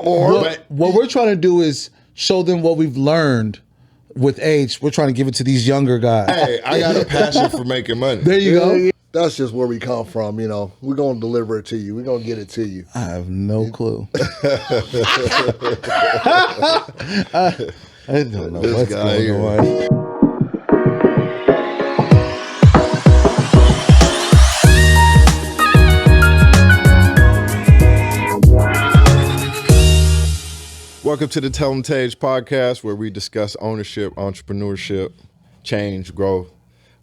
What we're trying to do is show them what we've learned with age. We're trying to give it to these younger guys. Hey, I got a passion for making money. There you go. That's just where we come from, you know. We're going to deliver it to you. We're going to get it to you. I have no clue. I don't know what's going on. Welcome to the Tellem TAGE Podcast, where we discuss ownership, entrepreneurship, change, growth.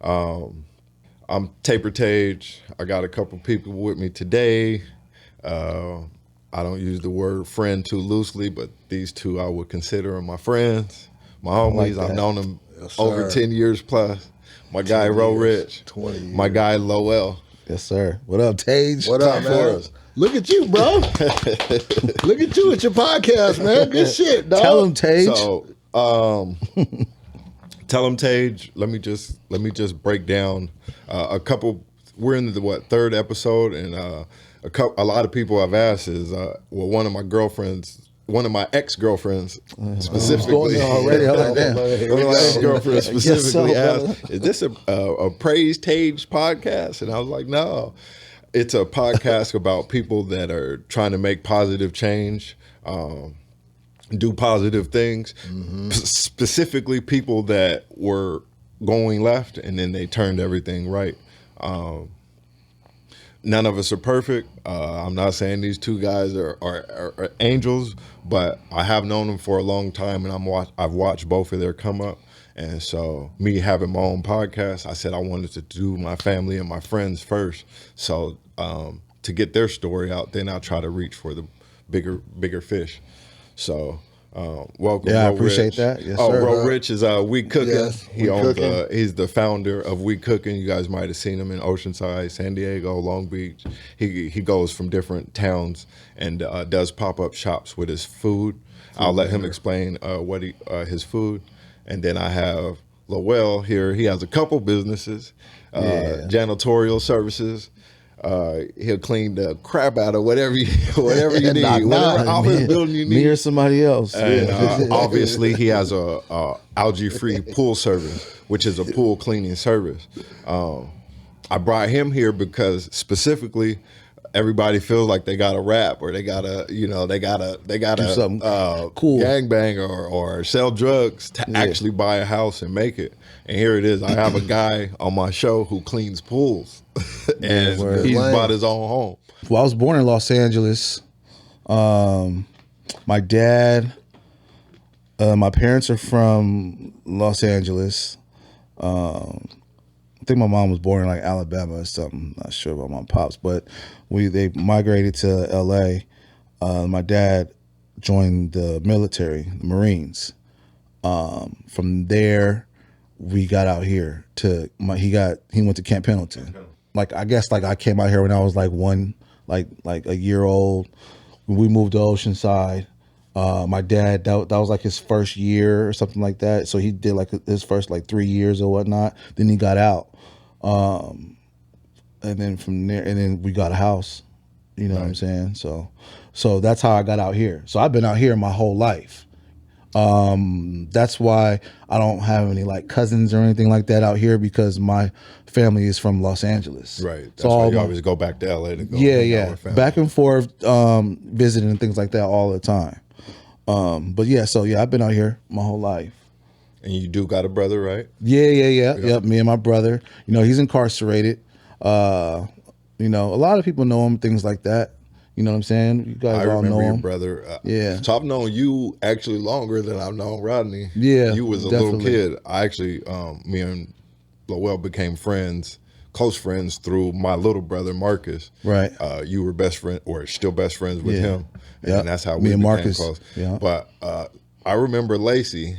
I'm Taper Tage. I got a couple people with me today. I don't use the word friend too loosely, but these two I would consider my friends, my homies. I've known them over 10 years plus. My guy, Ro Rich. 20 years. My guy, Lowell. Yes, sir. What up, Tage? What up, man? Look at you, bro. Look at you at your podcast, man. Good shit, dog. Tellem TAGE. So, Tellem TAGE. Let me just break down a couple. We're in the third episode, and a lot of people I've asked is one of my ex-girlfriends specifically. Already, I like that. One of my ex-girlfriends specifically so, asked, "Is this a praise Tage podcast?" And I was like, "No, it's a podcast about people that are trying to make positive change." Do positive things, specifically people that were going left and then they turned everything right. None of us are perfect. I'm not saying these two guys are angels, but I have known them for a long time, and I've watched both of their come up. And so me having my own podcast, I said I wanted to do my family and my friends first. So to get their story out, then I'll try to reach for the bigger fish. So, welcome. Yeah, Ro I appreciate Rich. that. Yes, sir. Ro Rich is We Cooking. Yes, he owns. He's the founder of We Cooking. You guys might have seen him in Oceanside, San Diego, Long Beach. He goes from different towns and does pop-up shops with his food. I'll let him explain his food, and then I have Lowell here. He has a couple businesses, janitorial services. He'll clean the crap out of whatever you need, whatever office building you need. Me or somebody else. And obviously, he has a algae-free pool service, which is a pool cleaning service. I brought him here because specifically, everybody feels like they got to rap or they gotta do something cool, gangbang or sell drugs to actually buy a house and make it. And here it is. I have a guy on my show who cleans pools, and he's bought his own home. Well, I was born in Los Angeles. My dad, my parents are from Los Angeles. I think my mom was born in like Alabama or something. Not sure about my pops, but they migrated to LA. My dad joined the military, the Marines. From there, we got out here he went to Camp Pendleton. Like I guess I came out here when I was like a year old. We moved to Oceanside. My dad, that was like his first year or something like that. So he did like his first 3 years or whatnot. Then he got out. And then from there, and then we got a house, you know what I'm saying? So that's how I got out here. So I've been out here my whole life. That's why I don't have any cousins or anything like that out here, because my family is from Los Angeles. Right. That's why you always go back to LA to go. Yeah. Back and forth, visiting and things like that all the time. But yeah, I've been out here my whole life. And you do got a brother, right? Yeah. Yep. Me and my brother. He's incarcerated. A lot of people know him, things like that. You know what I'm saying? You guys all know him. I remember your brother. Yeah. So I've known you actually longer than I've known Rodney. Yeah. You was a little kid. I actually, me and Lowell became close friends through my little brother, Marcus. Right. You were best friend, or still best friends with him. And that's how me and became Marcus. Close. Yeah. But I remember Lacey,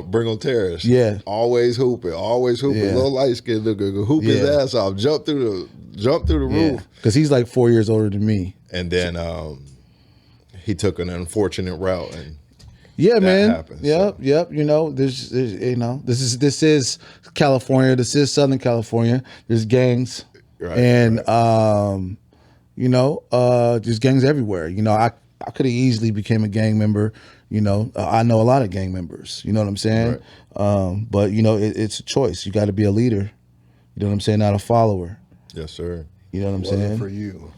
Bringle Terrace. Yeah. Always hooping. Yeah. Little light skinned nigga, hoop his ass off, jump through the roof. Because he's 4 years older than me. And then he took an unfortunate route, and man. happens, yep. There's this is California. This is Southern California. There's gangs, and there's gangs everywhere. I could have easily became a gang member. You know, I know a lot of gang members. You know what I'm saying? Right. But you know, it's a choice. You got to be a leader. You know what I'm saying? Not a follower. Yes, sir. You know what I'm Wasn't saying? for you.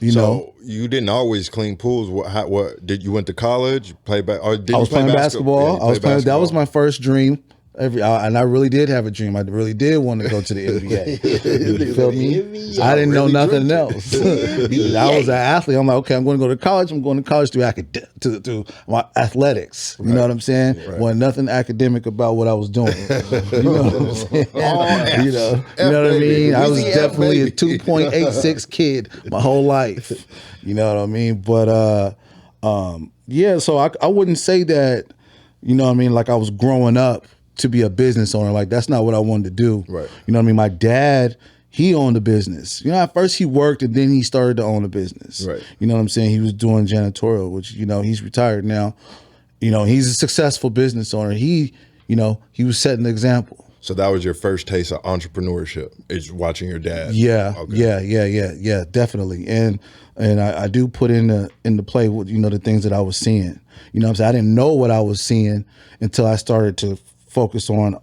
You so know, you didn't always clean pools. What did you went to college? Play or did I was you play playing basketball. Yeah, I was playing. That basketball. was my first dream. And I really did have a dream. I really did want to go to the NBA. You feel me? I didn't know nothing else. I was an athlete. I'm like, okay, I'm going to go to college. I'm going to college to my athletics. You know what I'm saying? Right. Wasn't nothing academic about what I was doing. You know what I'm saying? You know what I mean? I was definitely a 2.86 kid my whole life. You know what I mean? But yeah, so I wouldn't say that, you know what I mean, like I was growing up to be a business owner. Like that's not what I wanted to do. Right. You know what I mean? My dad, he owned a business. You know, at first he worked and then he started to own a business. Right. You know what I'm saying? He was doing janitorial, which, you know, he's retired now. You know, he's a successful business owner. He was setting an example. So that was your first taste of entrepreneurship, is watching your dad. Yeah, Okay. yeah, definitely. And I do put into play with, you know, the things that I was seeing. You know what I'm saying? I didn't know what I was seeing until I started to focus on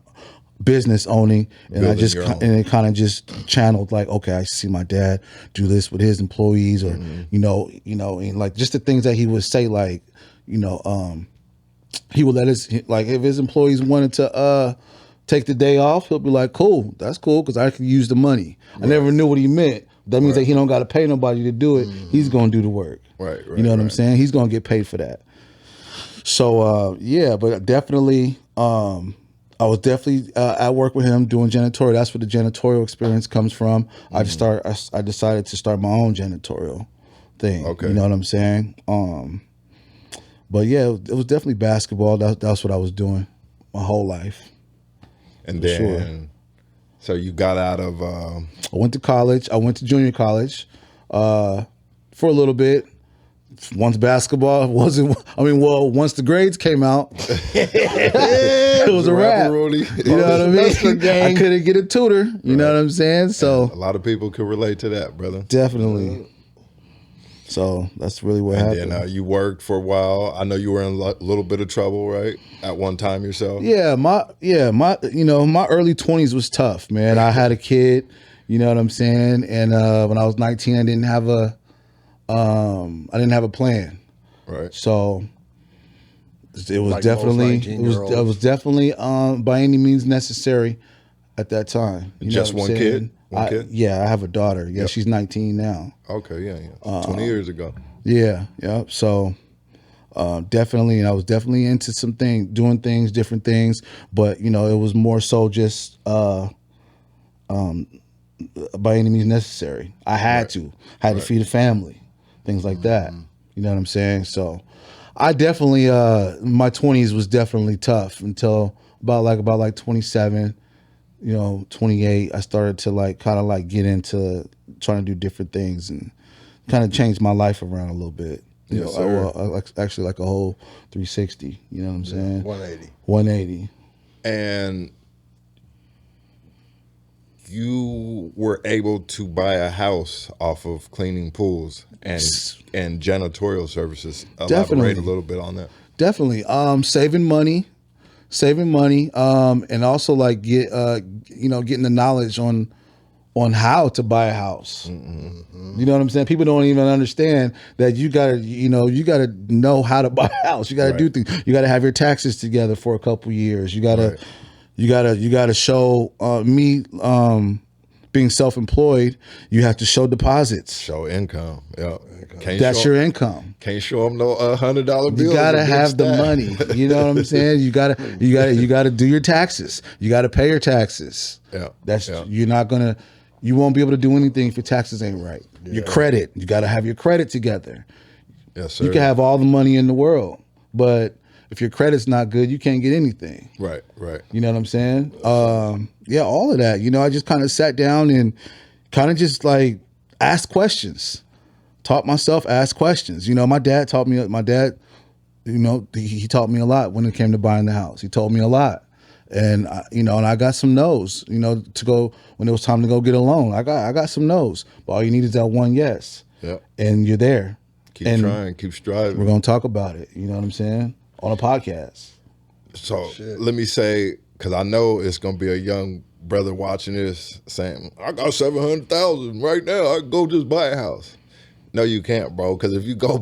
business owning, and it kind of just channeled like, okay, I see my dad do this with his employees, or you know, and like just the things that he would say, like, you know, he would let like if his employees wanted to take the day off, he'll be like, cool, that's cool, because I can use the money. Right. I never knew what he meant. That means that he don't got to pay nobody to do it. He's gonna do the work. Right. You know what I'm saying? He's gonna get paid for that. So yeah, but definitely. I was definitely at work with him doing janitorial. That's where the janitorial experience comes from. I decided to start my own janitorial thing. Okay. You know what I'm saying? But yeah, it was definitely basketball. That's what I was doing my whole life. And then, so you got out of. I went to college. I went to junior college for a little bit. Once basketball wasn't, once the grades came out, it was a wrap. You know what I mean? I couldn't get a tutor. You know what I'm saying? So a lot of people could relate to that, brother. Definitely. So that's really what happened. And then you worked for a while. I know you were in a little bit of trouble, right? At one time yourself. Yeah, my early 20s was tough, man. I had a kid. You know what I'm saying? And when I was 19, I didn't have a plan. Right. So it was Like definitely by any means necessary at that time. You Just know what I'm one saying? kid? Yeah, I have a daughter. Yeah, Yep. She's 19 now. Okay, yeah. 20 years ago. Yeah. So definitely, and I was definitely into doing things, different things, but you know, it was more so just by any means necessary. I had to feed a family. Things like that. You know what I'm saying? So I definitely, my 20s was definitely tough until about 27, 28. I started to kind of get into trying to do different things and kind of change my life around a little bit. Actually like a whole 360, you know what I'm saying? 180. And you were able to buy a house off of cleaning pools and janitorial services. Elaborate a little bit on that. Definitely. Saving money, and also getting the knowledge on how to buy a house. Mm-hmm. You know what I'm saying? People don't even understand that you gotta know how to buy a house. You gotta do things. You gotta have your taxes together for a couple years. You gotta show being self-employed, you have to show deposits. Show income. Yeah. That's your income. Can't show them no $100 bills. You gotta have the money. You know what I'm saying? You gotta do your taxes. You gotta pay your taxes. Yeah. You won't be able to do anything if your taxes ain't right. Yeah. Your credit. You gotta have your credit together. Yes, sir. You can have all the money in the world, but if your credit's not good, you can't get anything. Right. You know what I'm saying? All of that. I just kind of sat down and kind of just asked questions. Taught myself, ask questions. My dad taught me. He taught me a lot when it came to buying the house. He told me a lot, and I got some no's. To go when it was time to go get a loan. I got some no's, but all you need is that one yes. Yeah. And you're there. Keep trying, keep striving. We're gonna talk about it. You know what I'm saying? On a podcast. So let me say, because I know it's gonna be a young brother watching this saying, "I got 700,000 right now. I can go just buy a house." No, you can't, bro. Because if you go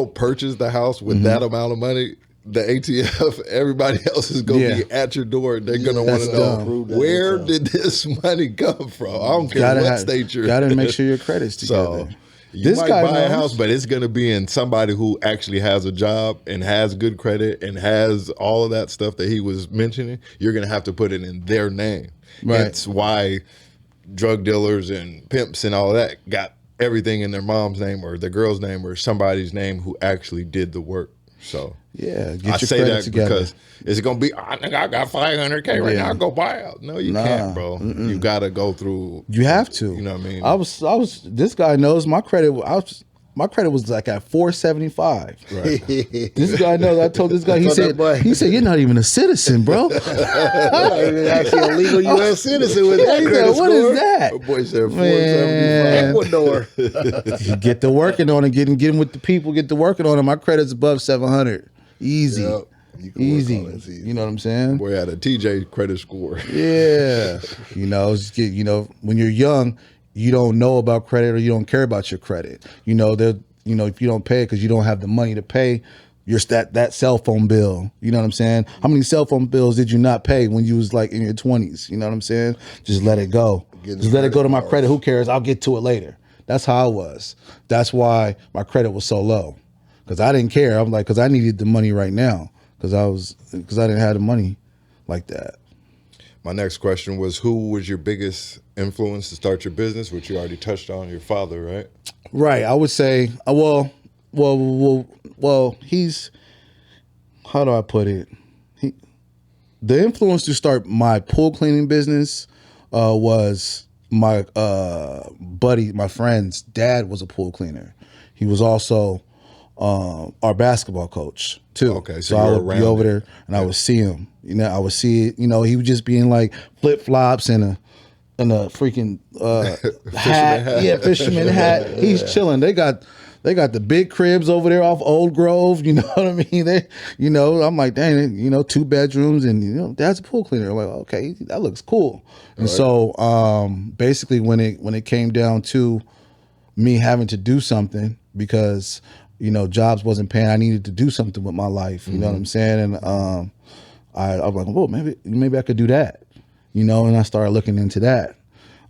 purchase the house with that amount of money, the ATF, everybody else is gonna be at your door. They're gonna want to know where did this money come from. I don't care what state you're in. Gotta make sure your credit's together. So, you might buy a house, but it's going to be in somebody who actually has a job and has good credit and has all of that stuff that he was mentioning. You're going to have to put it in their name. Right. That's why drug dealers and pimps and all that got everything in their mom's name or the girl's name or somebody's name who actually did the work. So yeah, get I your say credit that together. Because it's going to be, I think I got 500K right now. I'll go buy out. No, you can't, bro. You got to go through. You have to. You know what I mean? I was. This guy knows my credit. My credit was like at 475. Right. This guy knows. I told this guy. He said, "You're not even a citizen, bro." Actually, a legal U.S. citizen with that credit What score. is that? My boy said 475. Ecuador. Get to working on it. Getting with the people. Get to working on it. My credit's above 700. Easy. Yep. You can Easy. work on it. It's easy. You know what I'm saying? Boy had a TJ credit score. Yeah. When you're young, you don't know about credit or you don't care about your credit. If you don't pay it because you don't have the money to pay that cell phone bill. You know what I'm saying? How many cell phone bills did you not pay when you was like in your 20s? You know what I'm saying? Just let it go. Just let it go to my credit. Who cares? I'll get to it later. That's how I was. That's why my credit was so low. Because I didn't care. I'm like, because I needed the money right now. Because I didn't have the money like that. My next question was, who was your biggest influence to start your business, which you already touched on, your father, right? Right. I would say, he's, how do I put it? The influence to start my pool cleaning business was my buddy, my friend's dad was a pool cleaner. He was also our basketball coach too. Okay, so I you were would be around over it. there and I would see him. I would see it. He would just be in like flip flops and a freaking hat. Yeah, fisherman hat. He's chilling. They got the big cribs over there off Old Grove. You know what I mean? I'm like, dang, 2 bedrooms and dad's a pool cleaner. I'm like, okay, that looks cool. And so basically when it came down to me having to do something because jobs wasn't paying, I needed to do something with my life. You know what I'm saying? And I was like, well, maybe I could do that. And I started looking into that.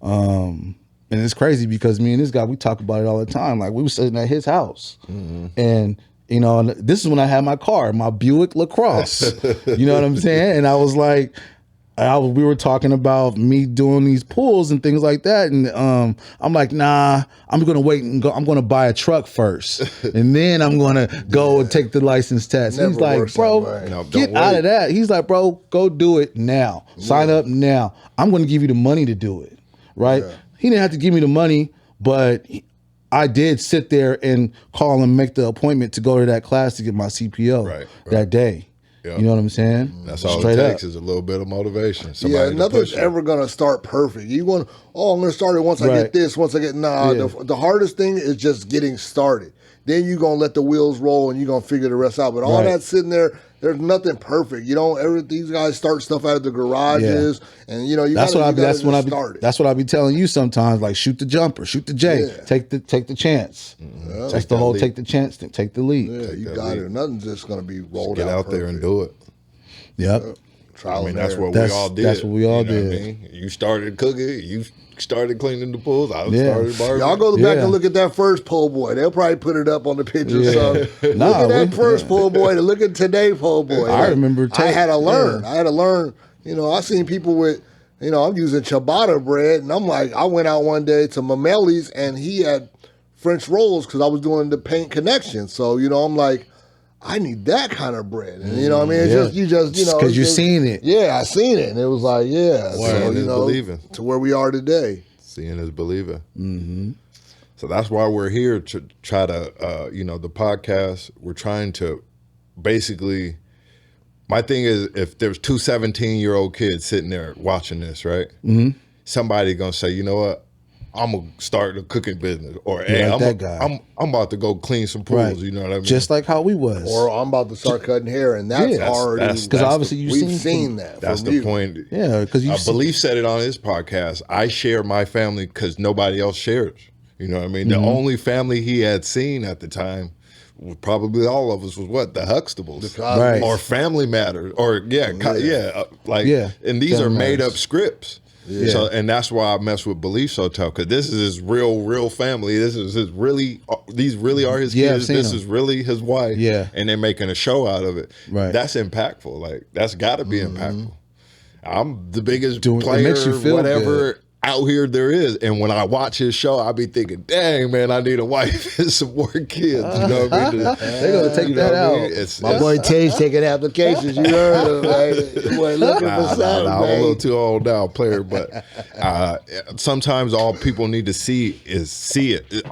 And it's crazy because me and this guy, we talk about it all the time. Like we were sitting at his house and this is when I had my car, my Buick LaCrosse. You know what I'm saying? And I was like, we were talking about me doing these pools and things like that. And I'm like, nah, I'm going to wait and go. I'm going to buy a truck first. And then I'm going to go and take the license test. He's like, bro, get out of that. He's like, bro, go do it now. Sign up now. I'm going to give you the money to do it. Right. Yeah. He didn't have to give me the money, but I did sit there and call and make the appointment to go to that class to get my CPO that day. Yep. You know what I'm saying? That's all it takes is a little bit of motivation. Nothing's ever going to start perfect. I'm going to start it once I get this, once I get, the hardest thing is just getting started. Then you're going to let the wheels roll and you're going to figure the rest out. But all that sitting there, there's nothing perfect. These guys start stuff out of the garages and that's what I be telling you sometimes, like shoot the jumper, shoot the J, take the chance. Mm-hmm. That's the whole lead. Take the chance, take the lead. Yeah, you got it. Nothing's just going to be rolled out. Get out there and do it. Yep. That's what we all did. That's what we all did. What I mean? You started cooking, you started cleaning the pools, I started barbering. Y'all go back and look at that first pole boy. They'll probably put it up on the picture. So look at that first pole boy to look at today pole boy. I remember I had to learn. I had to learn. I seen people with, I'm using ciabatta bread, and I'm like, I went out one day to Mamelli's, and he had French rolls because I was doing the paint connection. So, I'm like, I need that kind of bread. And you know what I mean? It's just because you're seeing it. Yeah, I seen it. And it was like, is believing. To where we are today. Seeing is believing. Mm-hmm. So that's why we're here to try to, the podcast, we're trying to basically, my thing is if there's 2 17-year-old kids sitting there watching this, right? Mm-hmm. Somebody going to say, you know what? I'm gonna start a cooking business, or You hey, like that guy. I'm about to go clean some pools. Right. You know what I mean? Just like how we was. Or I'm about to start cutting hair, and that's already because obviously we've seen that. That's from the you. point. Yeah, because you Belief said it on his podcast. I share my family because nobody else shares. You know what I mean? The only family he had seen at the time, probably all of us, was what? The Huxtables, Right. or Family Matters, or and these are made up scripts. Yeah. So, and that's why I mess with Belief so tough, because this is his real family. This is his these really are his kids. This is really his wife. Yeah. And they're making a show out of it. Right. That's impactful. Like, that's got to be impactful. I'm the biggest It player, makes you feel whatever good. out here there is. And when I watch his show, I be thinking, dang, man, I need a wife and some more kids. You know what I mean? They're going to take that out. My boy Tage taking applications. You heard him, man. Boy, looking for something, I'm a little too old now, player. But sometimes all people need to see is see it.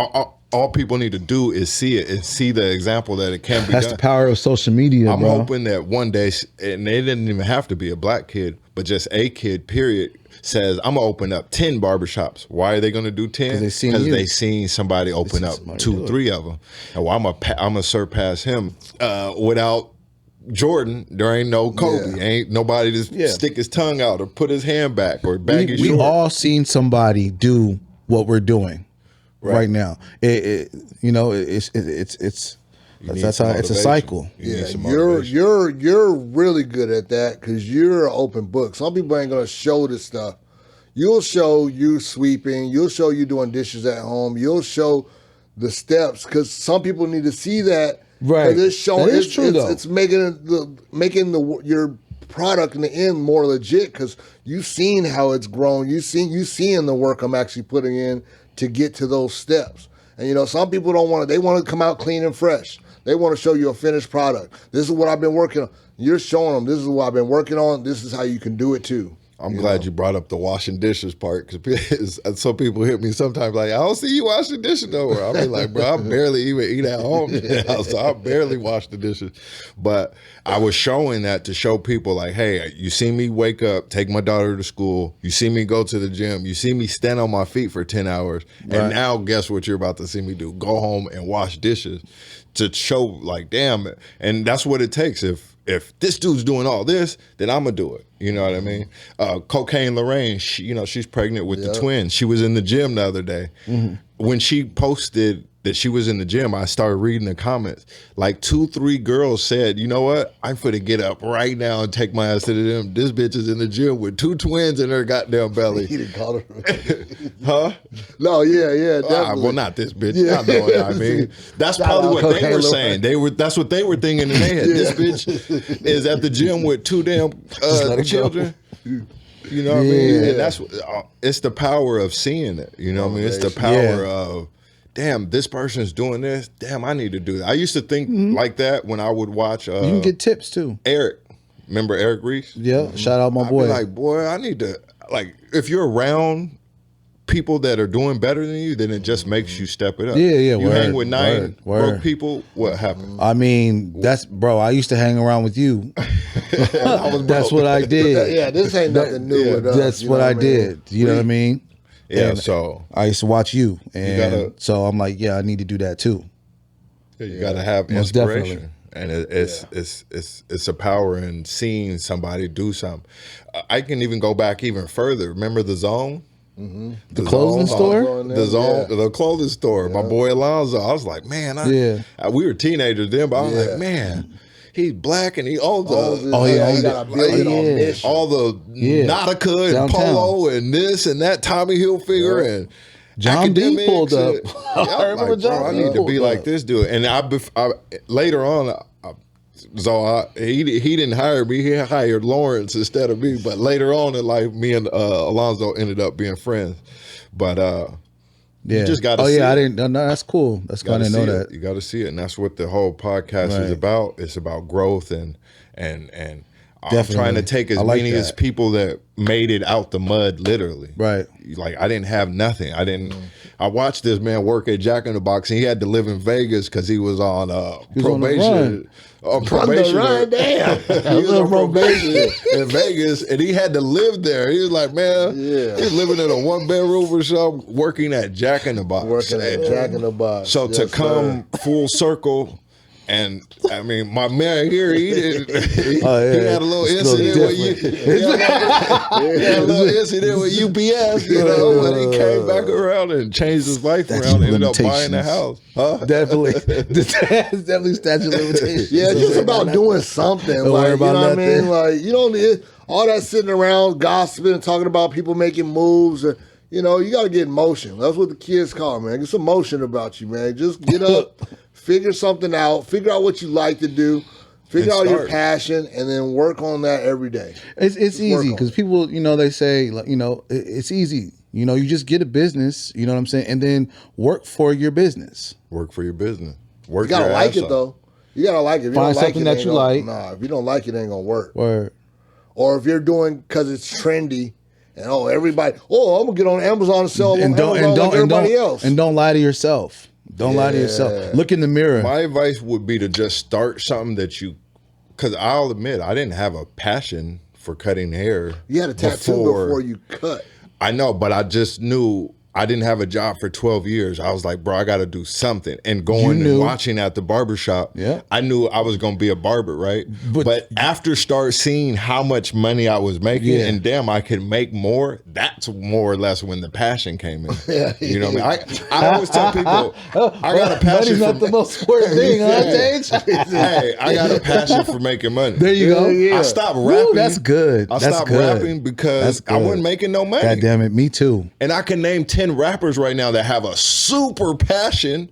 All people need to do is see it and see the example that it can be That's done. the power of social media, I'm bro. hoping that one day, and they didn't even have to be a black kid, but just a kid, period, says, I'm going to open up 10 barbershops. Why are they going to do 10? Because they seen somebody open up 2, 3 of them. And well, I'm going to surpass him. Without Jordan, there ain't no Kobe. Ain't nobody to stick his tongue out or put his hand back or bag his We short. all seen somebody do what we're doing right now. It's that's how it's a cycle. Yeah, you're really good at that because you're an open book. Some people ain't gonna show this stuff. You'll show you sweeping. You'll show you doing dishes at home. You'll show the steps because some people need to see that. Right, it's showing. that is true, though. It's making your product in the end more legit because you've seen how it's grown. You seeing the work I'm actually putting in to get to those steps. And some people don't want to. They want to come out clean and fresh. They want to show you a finished product. This is what I've been working on. You're showing them this is what I've been working on. This is how you can do it too. I'm glad you brought up the washing dishes part because some people hit me sometimes like, I don't see you washing dishes nowhere. I'll be like, bro, I barely even eat at home. So I barely wash the dishes. But I was showing that to show people like, hey, you see me wake up, take my daughter to school. You see me go to the gym. You see me stand on my feet for 10 hours. Right. And now guess what you're about to see me do? Go home and wash dishes to show like, damn. And that's what it takes. If this dude's doing all this, then I'm going to do it. You know what I mean? Cocaine Lorraine, she's pregnant with the twins. She was in the gym the other day. Mm-hmm. When she posted that she was in the gym, I started reading the comments. Like 2, 3 girls said, you know what? I'm finna get up right now and take my ass to the gym. This bitch is in the gym with 2 twins in her goddamn belly. He didn't call her. Huh? No, yeah, definitely. Well, not this bitch. Yeah. I know what I mean. That's probably what they were saying. That's what they were thinking in their head. This bitch is at the gym with 2 damn children. You know what I mean? And that's it's the power of seeing it. You know what I mean? It's the power of, damn, this person's doing this. Damn, I need to do that. I used to think like that when I would watch. You can get tips too. Eric, remember Eric Reese? Yeah, shout out my boy. I'd be like, boy, I need to if you're around people that are doing better than you, then it just makes you step it up. Yeah. You hang with 9 broke people. What happened? I mean, I used to hang around with you. That's what I did. Yeah, this ain't nothing new with us. That's what I did. You know what I mean? Yeah, and so I used to watch you, and so I'm like, I need to do that too. You got to have inspiration, and it's a power in seeing somebody do something. I can even go back even further. Remember the Zone? Mm-hmm. The clothing store? The Zone, the clothing store. My boy Alonzo. I was like, man, we were teenagers then, but I was like, man. He's black and he owns all the Nautica and downtown. Polo and this and that Tommy Hilfiger and John D pulled up. I remember John. I need to be like this dude. And I later on, he didn't hire me. He hired Lawrence instead of me. But later on in life, me and Alonzo ended up being friends. But you just got to see it. I didn't. No, that's cool. That's good to know that. You got to see it, and that's what the whole podcast is about. It's about growth, and I'm trying to take as many as people that made it out the mud, literally. Right. Like I didn't have nothing. I watched this man work at Jack in the Box, and he had to live in Vegas because he was on probation. on probation. Damn. He was on probation in Vegas, and he had to live there. He was like, man, he was living in a 1-bedroom or something, working at Jack in the Box. Working at Jack in the Box. So yes, to come full circle, and I mean, my man here, he had a little incident with UPS, you know, but he came back around and changed his life around and ended up buying the house. Huh? Definitely. Definitely statute of limitations. Yeah, it's just about doing something. Like, you know what I mean? Like, you don't need all that sitting around gossiping and talking about people making moves. Or, you know, you got to get in motion. That's what the kids call it, man. Get some motion about you, man. Just get up. Figure something out. Figure out what you like to do. Figure out your passion, and then work on that every day. It's easy because people, you know, they say, you know, it's easy. You know, you just get a business. You know what I'm saying, and then work for your business. Work for your business. Work. You gotta like it though. You gotta like it. If you Find don't like something it, that you like. Nah, if you don't like it, it ain't gonna work. Word. Or if you're doing because it's trendy. And everybody, I'm gonna get on Amazon and sell Amazon like everybody else. And don't lie to yourself. Don't lie to yourself. Look in the mirror. My advice would be to just start something that because I'll admit, I didn't have a passion for cutting hair. You had a tattoo before you cut. I know, but I just knew I didn't have a job for 12 years. I was like, bro, I got to do something. And going and watching at the barbershop, I knew I was going to be a barber, right? But after start seeing how much money I was making and damn, I could make more, that's more or less when the passion came in. You know what I mean? I always tell people, I got a passion Money's not the most important thing, huh, Tage? Hey, I got a passion for making money. There you go. I stopped rapping. That's good. I stopped rapping because I wasn't making no money. God damn it, me too. And I can name 10 rappers right now that have a super passion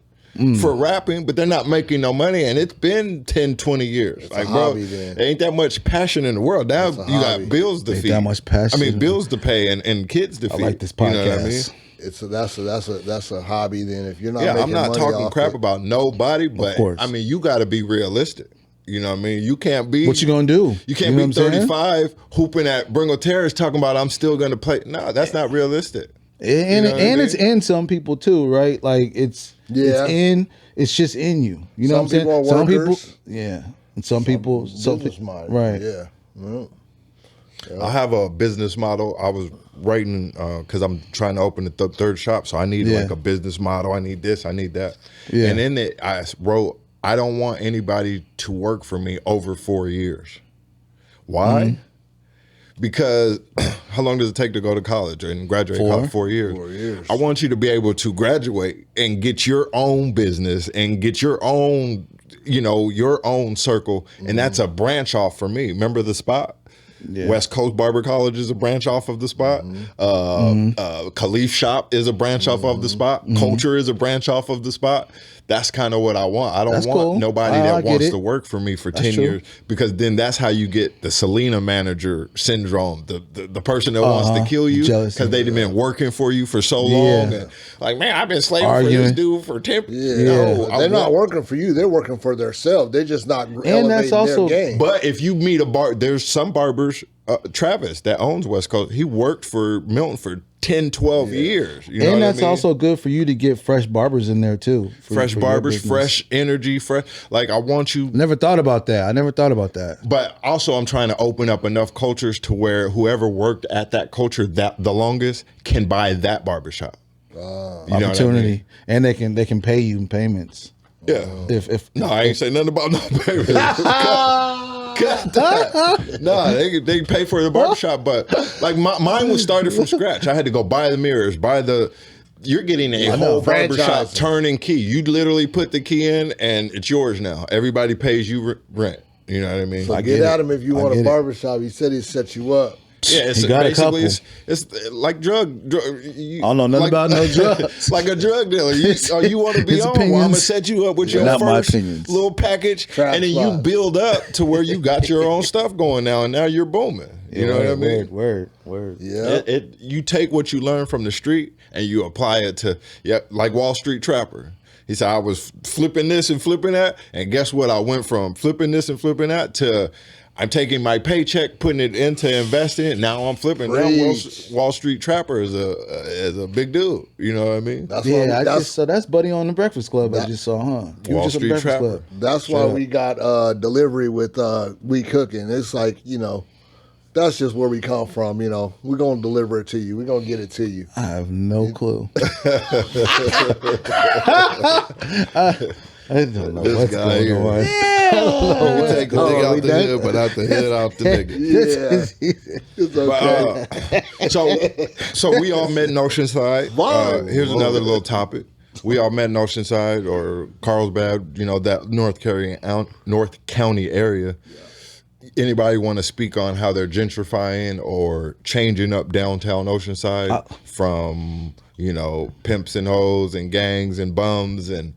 for rapping, but they're not making no money, and it's been 10, 20 years. It's like, hobby, bro, there ain't that much passion in the world. Now you got bills to feed. That much passion. I mean, bills to pay and kids to feed. I like this podcast. You know what I mean? That's a hobby. Then if you're not, making I'm not money talking off crap about nobody, but I mean, you got to be realistic. You know what I mean? You can't be. What you gonna do? You can't be 35 hooping at Bringle Terrace talking about I'm still gonna play. No, that's not realistic. And it's in some people too, right? Like it's it's just in you. You know what I'm saying? Some people are workers. And some people right. Yeah. I have a business model. I was writing because I'm trying to open the third shop, so I need like a business model. I need this. I need that. Yeah. And in it, I wrote, I don't want anybody to work for me over 4 years. Why? Because how long does it take to go to college and graduate college? 4 years. 4 years. I want you to be able to graduate and get your own business and get your own, your own circle. And that's a branch off for me. Remember the spot? Yeah. West Coast Barber College is a branch off of the spot. Khalif Shop is a branch off of the spot. Culture is a branch off of the spot. That's kind of what I want. I don't want nobody that wants to work for me for 10 years, because then that's how you get the Selena manager syndrome, the person that wants to kill you because they've been working for you for so long. And like, man, I've been slaving for this dude for 10 years. No, they're not working for you. They're working for themselves. They're just not elevating their game. But if you meet there's some barbers, Travis that owns West Coast, he worked for Milton for 10, 12 years. You know and that's also good for you to get fresh barbers in there too. Fresh barbers, fresh energy, fresh. Like I want you. Never thought about that. I never thought about that. But also I'm trying to open up enough cultures to where whoever worked at that culture that the longest can buy that barbershop. Opportunity. And they can pay you in payments. Yeah. If no, I ain't say nothing about no payments. Cut that. No, they pay for the barbershop, but like mine was started from scratch. I had to go buy the mirrors, you're getting a whole barbershop turning key. You literally put the key in and it's yours now. Everybody pays you rent. You know what I mean? So get at him if you want a barbershop. He said he'd set you up. Yeah, it's basically it's like drug. I don't know nothing about no drugs. Like a drug dealer. You want to be on? Well, I'm gonna set you up with your first little package, and then you build up to where you got your own stuff going now, and now you're booming. You know what I mean? Word. Yeah. You take what you learn from the street and you apply it to like Wall Street Trapper. He said, I was flipping this and flipping that, and guess what? I went from flipping this and flipping that to I'm taking my paycheck, putting it into investing. Now I'm flipping. Now Wall Street Trapper is a big dude. You know what I mean? So that's Buddy on the Breakfast Club. I just saw, huh? Wall Street Trapper. That's why we got delivery with We Cooking. It's like, you know, that's just where we come from. You know, we're gonna deliver it to you. We're gonna get it to you. I have no clue. I don't know what's going on. We take the nigga out the hood, but out the head off the nigga. Yeah. It's okay. So we all met in Oceanside. Here's another little topic. We all met in Oceanside or Carlsbad, you know, that North County area. Anybody want to speak on how they're gentrifying or changing up downtown Oceanside from, you know, pimps and hoes and gangs and bums and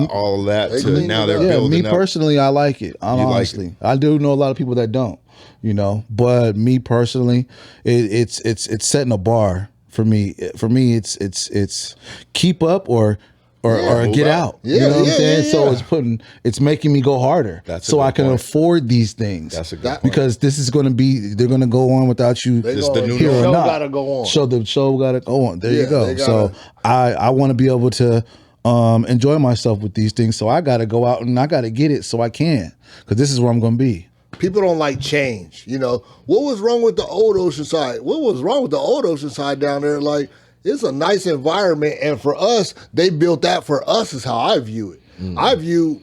all that to now they're building up? Me personally, I like it. Honestly, like it. I do know a lot of people that don't, you know, but me personally, it's setting a bar for me. For me, it's keep up or get out. You know what I'm saying? So it's making me go harder. So I can afford these things. That's a good point. Because this is going to be, they're going to go on without you here or not. Gotta go on. The show got to go on. There you go. So I want to be able to enjoy myself with these things. So I got to go out and I got to get it so I can, because this is where I'm going to be. People don't like change. You know, what was wrong with the old Oceanside? What was wrong with the old Oceanside down there? Like, it's a nice environment, and for us, they built that for us is how I view it. I view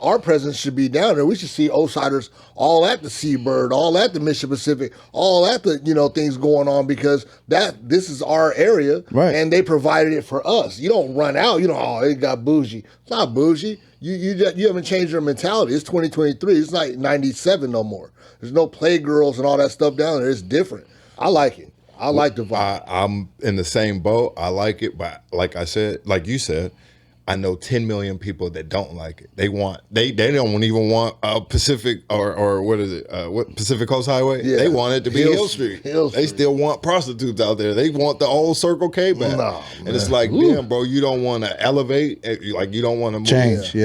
our presence should be down there. We should see Oceansiders all at the Seabird, all at the Mission Pacific, all at the, you know, things going on, because this is our area, and they provided it for us. You don't run out, you know, oh, it got bougie. It's not bougie. You haven't changed your mentality. It's 2023. It's not 97 no more. There's no playgirls and all that stuff down there. It's different. I like it. I like the vibe. I'm in the same boat. I like it, but like I said, like you said, I know 10 million people that don't like it. They don't even want a Pacific or what is it? What Pacific Coast Highway? Yeah. They want it to be Hill Street. They still want prostitutes out there. They want the old Circle K back. And it's like, damn, bro, you don't want to elevate. Like you don't want to move. Change.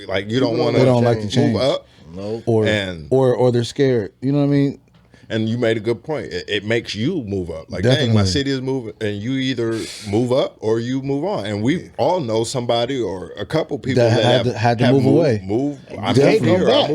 Like you don't want to. They don't like to change. Move up. No. Or they're scared. You know what I mean? And you made a good point. It makes you move up. Like, dang, my city is moving, and you either move up or you move on. And we all know somebody or a couple people that had to move away. I'm here.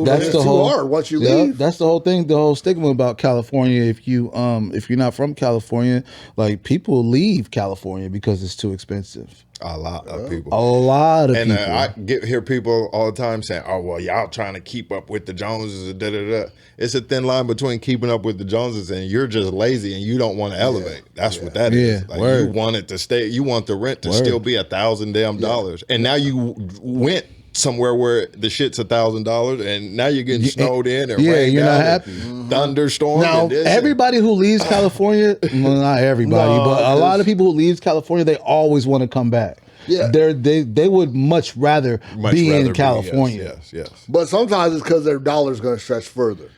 That's the whole hard once you leave. That's the whole thing. The whole stigma about California. If you're not from California, like people leave California because it's too expensive. A lot of people. A lot of people. And I hear people all the time saying, oh, well, y'all trying to keep up with the Joneses and da-da-da. It's a thin line between keeping up with the Joneses and you're just lazy and you don't want to elevate. That's what that is. Like you want it to stay, you want the rent to still be $1,000 damn dollars. And now you went somewhere where the shit's $1,000 and now you're getting snowed in and rained you're out not happy. Thunderstorm. Now, everybody who leaves California, well, not everybody, but a lot of people who leaves California, they always want to come back. Yeah, they would much rather be in California. Yes. But sometimes it's because their dollar's going to stretch further.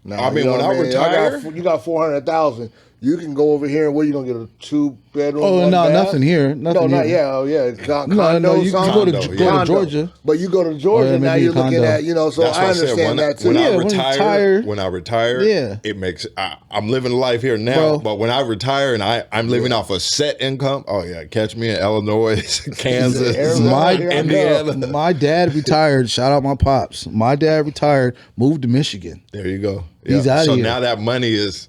Now, I mean, when I retire, you got 400,000. You can go over here and what are you gonna get, a 2-bedroom? Oh no, nothing here. Nothing no, here. No, you can go to Georgia. But you go to Georgia now. You're looking at, you know. So I understand that too. When I retire, it makes. I'm living life here now, but when I retire and I'm living off a set income, oh yeah, catch me in Illinois, Kansas, Indiana. My dad retired. Shout out my pops. My dad retired, moved to Michigan. There you go. He's out of here. So now that money is.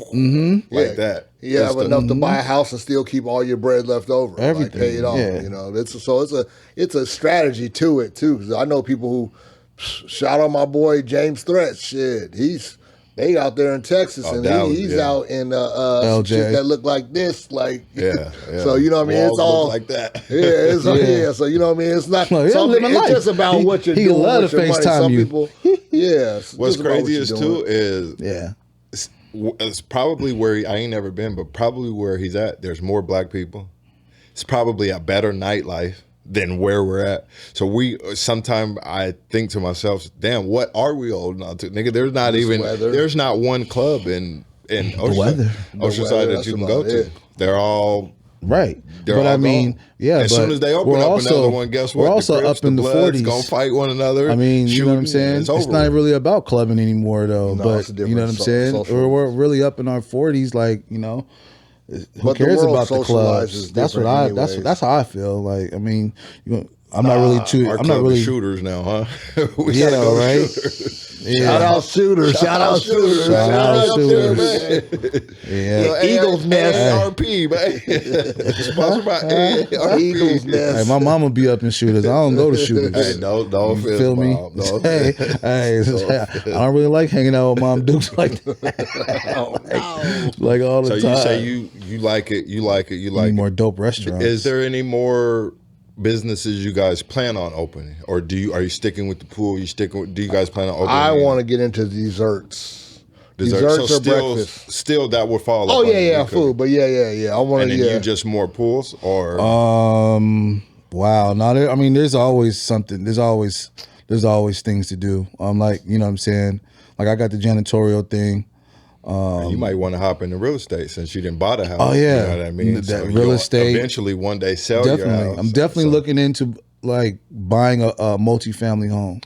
Like that. You have enough to buy a house and still keep all your bread left over. Everything. Like pay it off. You know, it's a strategy to it too. Because I know people who shout out my boy James Threat. Shit, they out there in Texas and he's out in shit that look like this. Like so you know what I mean. Walls it's all like that. So you know what I mean. It's not. It's just about what you're doing with your money. Some people. What's craziest too is it's probably where I ain't never been, but probably where he's at. There's more black people. It's probably a better nightlife than where we're at. So sometimes I think to myself, damn, what are we holding on to? Nigga, there's not one club in Oceanside that you can go to. They're all Right. They're But all I mean, gone. yeah. As but soon as they open we're up also, another one, guess what? We're also Crips, up in the Bloods 40s. gonna fight one another. I mean, you know what I'm shooting, saying? It's It's over not with. really about clubbing anymore, though. No, but it's a different you know what I'm saying? social- We're really up in our 40s. Like, you know, who But the cares world about the clubs? socializes That's what different that's anyways. that's how I feel. Like, I mean, I'm not really too. Our I'm club not really is shooters now, huh? We Yeah, gotta go right? shooters. Yeah. Shout out shooters. Shout out shooters. Shout out Shout out shooters. Yeah. Little Eagles nest. AARP, man. Sponsored by AARP. Eagles Hey, nest. my mama be up in shooters. I don't go to shooters. Hey, don't You feel me? Mom. No Hey, offense. I don't really like hanging out with Mom Dukes like that. Oh, no. Like all the So time. you say you like it, you like it, you like Need it. more dope restaurants. Is there any more businesses you guys plan on opening, or are you sticking with the pool? Do you guys plan on opening? I want to get into desserts. desserts. So or breakfast. still that would fall. Oh up yeah, under yeah, you food. But yeah. I want And to. then Yeah. you just more pools, or Wow. No, I mean, there's always something. There's always things to do. Like, you know what I'm saying? Like, I got the janitorial thing. you might want to hop into real estate since you didn't buy the house. Oh, yeah. You know what I mean? That you'll real estate- eventually one day sell your Definitely. house. I'm definitely So, looking into like buying a multifamily home.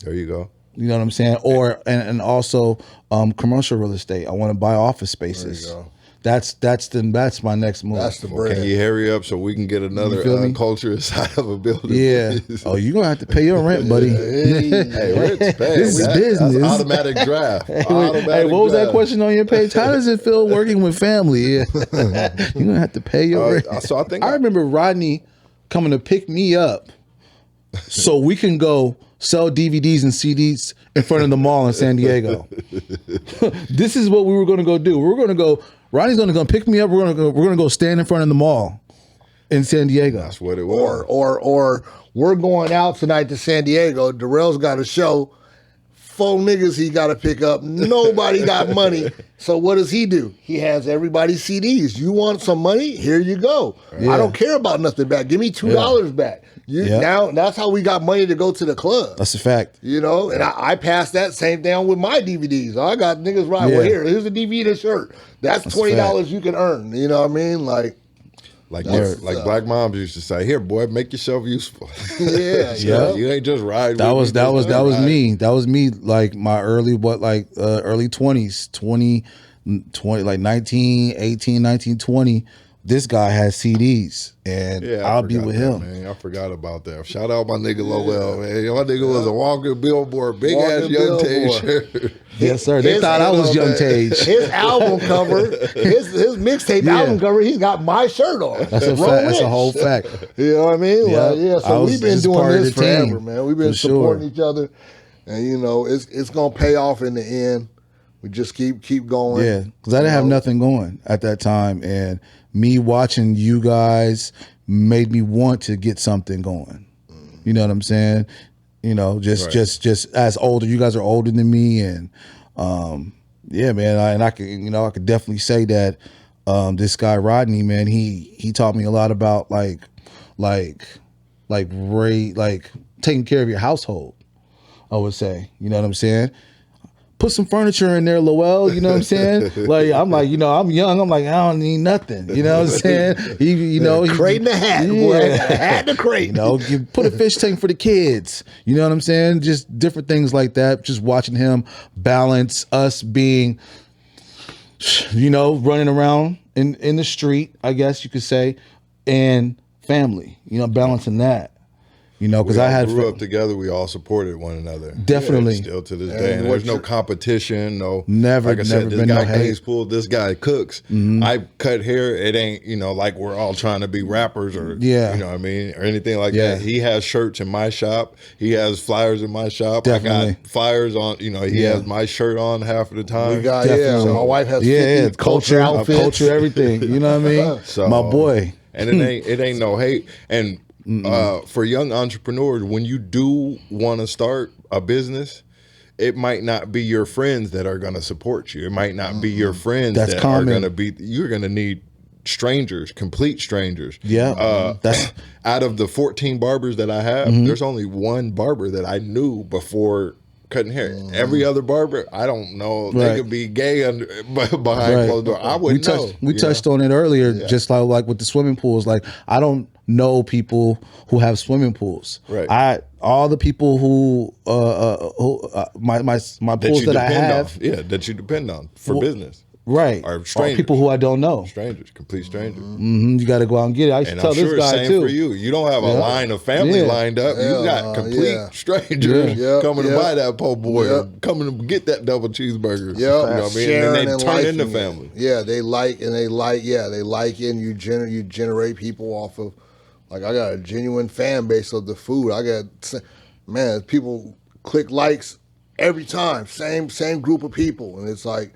There you go. You know what I'm saying? Or and also commercial real estate. I want to buy office spaces. There you go. That's my next move. That's the Well, bread. can you hurry up so we can get another feel me? culture side of a building? Yeah. please? Oh, you're gonna have to pay your rent, buddy. Hey, Rich, man, This is that's business. automatic draft. Hey, Automatic what was that draft. question on your page? How does it feel working with family? Yeah. You're gonna have to pay your rent. So I think I remember Rodney coming to pick me up so we can go sell DVDs and CDs in front of the mall in San Diego. This is what we were going to go do. We were going to go. Rodney's going to come pick me up. We're going to go stand in front of the mall in San Diego. That's what it was. Or we're going out tonight to San Diego. Darrell's got a show. 4 niggas he got to pick up. Nobody got money. So what does he do? He has everybody's CDs. You want some money? Here you go. Yeah. I don't care about nothing back. Give me $2 back. Yeah. Now that's how we got money to go to the club. That's a fact. You know, and I passed that same down with my DVDs. I got niggas right. Yeah. Well, here's a DVD shirt. That's $20 you can earn. You know what I mean? Like, Like That's- black moms used to say, "Here, boy, make yourself useful." yeah, Yeah. You ain't just riding. That was with me, just that was ride. me. That was me. Like my early 20s, 20, like 19, 18, 19, 20. This guy has CDs, and Yeah, I I'll be forgot with that, him. Man, I forgot about that. Shout out my nigga Lowell, man. My nigga was a walking billboard, big ass Walking young billboard. shirt. Yes, sir. They His thought I was young Tage. His album cover, his mixtape Yeah. album cover, he's got my shirt on. That's a Roll fact. That's a Rich. whole fact. You know what I mean? Yeah. Like, yeah. I So was we've been just doing part of this the team, forever, man. We've been for sure. supporting each other, and you know it's gonna pay off in the end. We just keep going. Yeah, because I didn't have nothing going at that time, and me watching you guys made me want to get something going. You know what I'm saying? You know, just as older, you guys are older than me, and yeah, man. I could definitely say that this guy Rodney, man, he taught me a lot about like taking care of your household. I would say, you know what I'm saying? Put some furniture in there, Lowell. You know what I'm saying? Like I'm like, I'm young. I'm like, I don't need nothing. You know what I'm saying? He Crate in the hat, boy. Hat in the crate. You know, put a fish tank for the kids. You know what I'm saying? Just different things like that. Just watching him balance us being, running around in the street, I guess you could say, and family. Balancing that. Because I had grew up together. We all supported one another. Definitely. Yeah, still to this day. And there's no competition. No, Never, Like I said, never this been guy no hate. cleans pool. This guy cooks. I cut hair. It ain't like we're all trying to be rappers or Yeah. you know what I mean, or anything like Yeah. that. He has shirts in my shop. He has flyers in my shop. I Definitely. got flyers on. He Yeah. has my shirt on half of the time. We got Definitely. My wife has 50 yeah, culture outfits. culture, everything. You know what I mean? So- My boy. And it ain't no hate. And for young entrepreneurs, when you do want to start a business, it might not be your friends that are going to support you. It might not be your friends That's that common. are going to be. You're going to need strangers, complete strangers. Yeah, that's Out of the 14 barbers that I have, there's only one barber that I knew before cutting hair. Every other barber, I don't know. They could be gay behind closed door. I wouldn't know. We touched on it earlier, just like with the swimming pools. Like, I don't know people who have swimming pools. Right. All the people who my pools that I have, that you depend on for business. Right. Or strangers. People who I don't know. Strangers, complete strangers. You got to go out and get it. I used to tell this guy same too. For you. You don't have a line of family lined up. You got complete strangers coming to buy that po' boy or coming to get that double cheeseburger. You know what I mean? And then they turn into family. Yeah, they like it, and you generate people off of, like, I got a genuine fan base of the food. I got, people click likes every time. Same group of people. And it's like,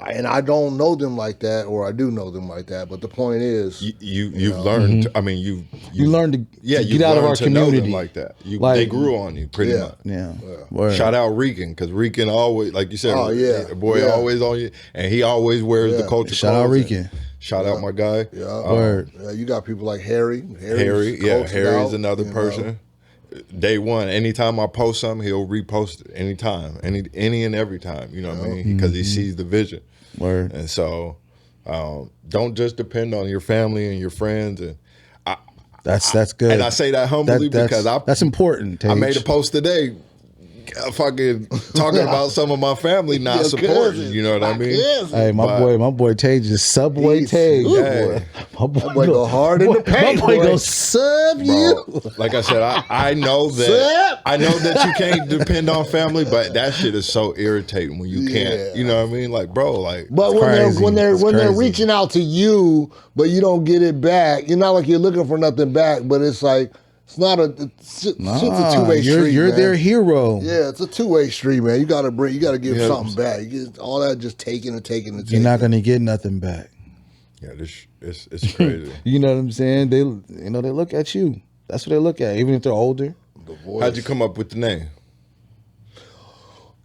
and I don't know them like that, or I do know them like that. But the point is, you've learned. I mean, you learned to get out of our community like that. They grew on you pretty much. Yeah. Shout out Rican, because Rican always, like you said, always on you, and he always wears the culture. Shout out Rican. Shout out my guy. You got people like Harry. Harry's another person. Day one, anytime I post something, he'll repost it anytime, any and every time. You know what I mean? Because he sees the vision. And so, don't just depend on your family and your friends. And that's good. And I say that humbly because that's important. Tage. I made a post today, fucking talking about some of my family not supporting. You know what I mean? Hey, my boy Tage is Subway Tage. My boy go hard in the paint. My boy go sub you. Like I said, I know that you can't depend on family, but that shit is so irritating when you can't. You know what I mean? Like, bro, like. But when they're reaching out to you, but you don't get it back, you're not like you're looking for nothing back, but it's like. It's not a two-way street. You're their hero. Yeah, it's a two-way street, man. You gotta give something back. You get all that just taking. You're not gonna get nothing back. Yeah, it's crazy. You know what I'm saying? They look at you. That's what they look at, even if they're older. The voice. How'd you come up with the name?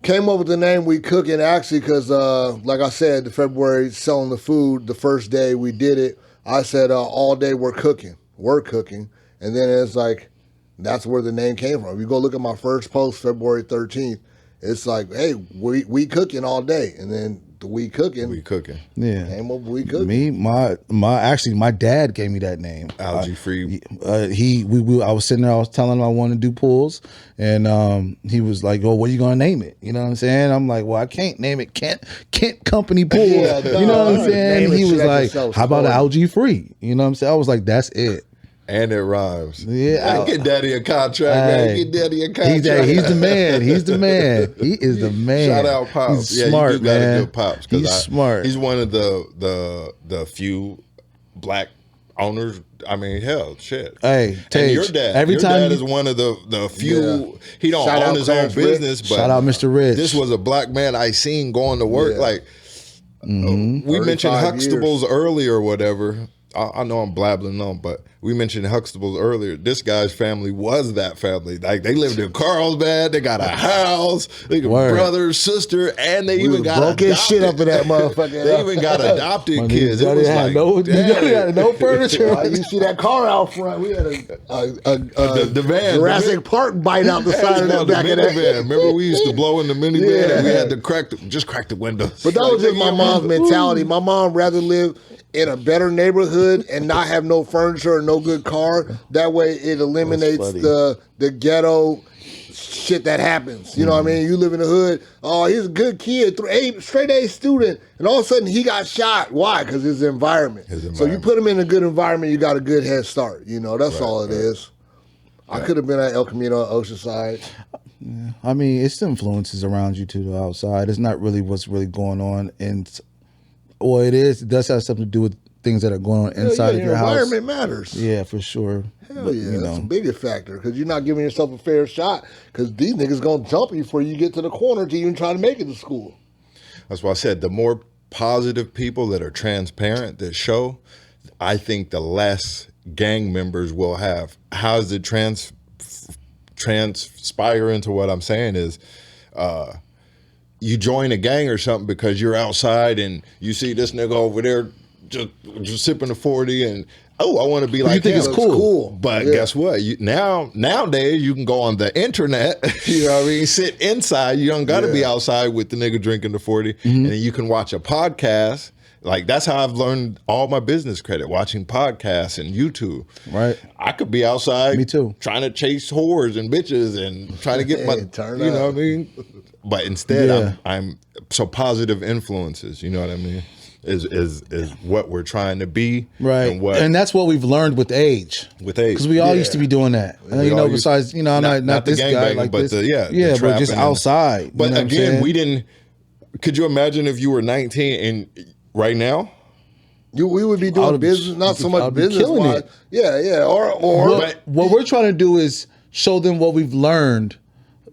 Came up with the name We Cooking actually because, like I said, the February selling the food, the first day we did it, I said all day we're cooking. And then it's like, that's where the name came from. If you go look at my first post, February 13th, it's like, hey, we cooking all day. And then the We Cooking. Yeah. Came up with We Cooking. My dad gave me that name. Algae free. I was sitting there, I was telling him I wanted to do pools. And he was like, "Oh, what are you gonna name it?" You know what I'm saying? I'm like, "Well, I can't name it Kent Company Pools." You know what I'm saying? He was like, "How about algae free?" You know what I'm saying? I was like, "That's it." And it rhymes. Yeah. Get daddy a contract, man. Get daddy a contract. He's the man. He is the man. Shout out Pops. He's smart, you do got a good Pops. He's smart. He's one of the few black owners. I mean, hell, shit. Hey, Tage, and your dad is one of the few. Yeah. He don't own his own business, but shout out Mr. Rich. This was a black man I seen going to work. Like we mentioned Huxtables earlier or whatever. I know I'm blabbling on, but we mentioned Huxtables earlier. This guy's family was that family. Like, they lived in Carlsbad. They got a house. They got brother, sister, and they even got adopted. Shit up in that motherfucker. They even got adopted kids. It was like, no furniture. You see that car out front? We had the van, Jurassic Park bite out the side of that back of that van. Remember we used to blow in the minivan and we had to crack the windows. But that was just my mom's mentality. My mom rather live in a better neighborhood and not have no furniture or no good car. That way it eliminates the ghetto shit that happens. You know what I mean? You live in the hood. Oh, he's a good kid, straight A student, and all of a sudden he got shot. Why? Because his environment. So you put him in a good environment, you got a good head start. You know, that's all it is. I could have been at El Camino, Oceanside. Yeah. I mean, it's the influences around you to the outside. It's not really what's really going on well, it is. It does have something to do with things that are going on inside of your house. Environment matters. Yeah, for sure. Hell yeah, that's a bigger factor because you're not giving yourself a fair shot because these niggas gonna jump you before you get to the corner to even try to make it to school. That's why I said the more positive people that are transparent, that show, I think the less gang members will have. How does it transpire into what I'm saying is, you join a gang or something because you're outside and you see this nigga over there just sipping a 40 and oh, I want to be like you think him. it's cool. But guess what? Nowadays, you can go on the internet, you know what I mean? Sit inside. You don't got to be outside with the nigga drinking the 40. And then you can watch a podcast. Like, that's how I've learned all my business credit, watching podcasts and YouTube. Right. I could be outside. Me too. Trying to chase whores and bitches and trying to get my, turn you know up. what I mean? But instead, I'm so positive influences, you know what I mean? Is what we're trying to be. Right. And that's what we've learned with age. With age. Because we all used to be doing that. And, you know, besides, you know, I'm not this guy like but this. the but just outside. But you know again, we didn't, could you imagine if you were 19 and right now? We would be doing business, not so much business wise. Yeah. Or what we're trying to do is show them what we've learned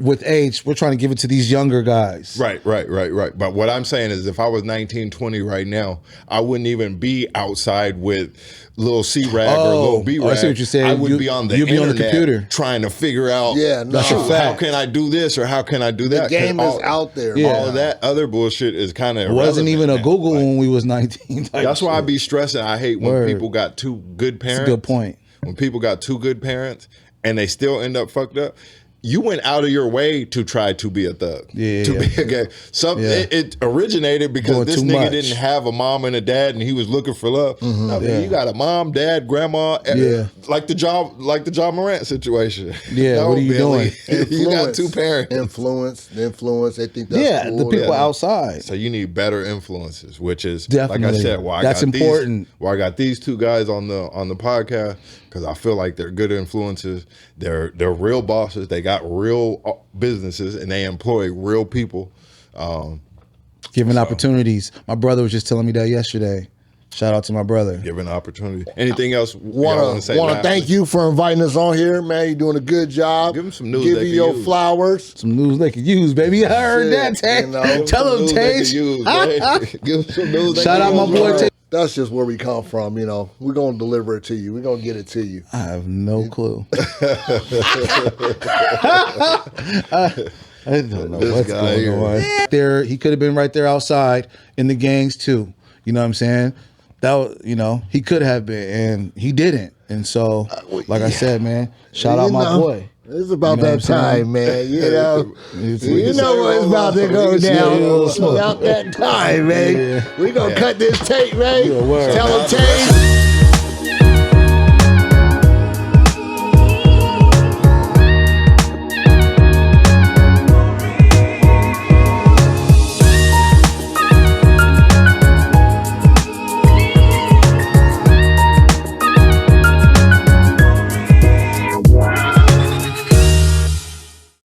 with age. We're trying to give it to these younger guys. Right. But what I'm saying is if I was 19, 20 right now, I wouldn't even be outside with little C-Rag or little B-Rag. I see what you're saying. I would be on the internet on the computer trying to figure out, how can I do this or how can I do that? The game is out there. All of that other bullshit is kind of irrelevant. It wasn't even a Google when we was 19. That's why I be stressing. I hate when people got two good parents. That's a good point. When people got two good parents and they still end up fucked up. You went out of your way to try to be a thug. Be a gay. It originated because this nigga didn't have a mom and a dad, and he was looking for love. I mean, you got a mom, dad, grandma, like the John Morant situation. Yeah, what are you doing? You got two parents. Influence. They think that's cool. The people outside. So you need better influences, which is definitely, like I said, that's important. Why I got these two guys on the podcast. Because I feel like they're good influences. They're real bosses. They got real businesses and they employ real people. Giving opportunities. My brother was just telling me that yesterday. Shout out to my brother. Giving opportunity. Anything else? Want to thank you for inviting us on here, man. You're doing a good job. Give them some news. Give you your flowers. Some news they could use, baby. I heard that, Tage. Tell them, Tage. Give them some news. Shout out my boy, Tage. That's just where we come from, you know. We're going to deliver it to you. We're going to get it to you. I have no clue. I don't know what's going on. There, he could have been right there outside in the gangs too. You know what I'm saying? That was, you know, he could have been, and he didn't. And so, like I said, man, shout out my boy. It's about that time, man. You know, you know what's about to go down. It's about that time, man. We gonna cut this tape, man. TellemTage.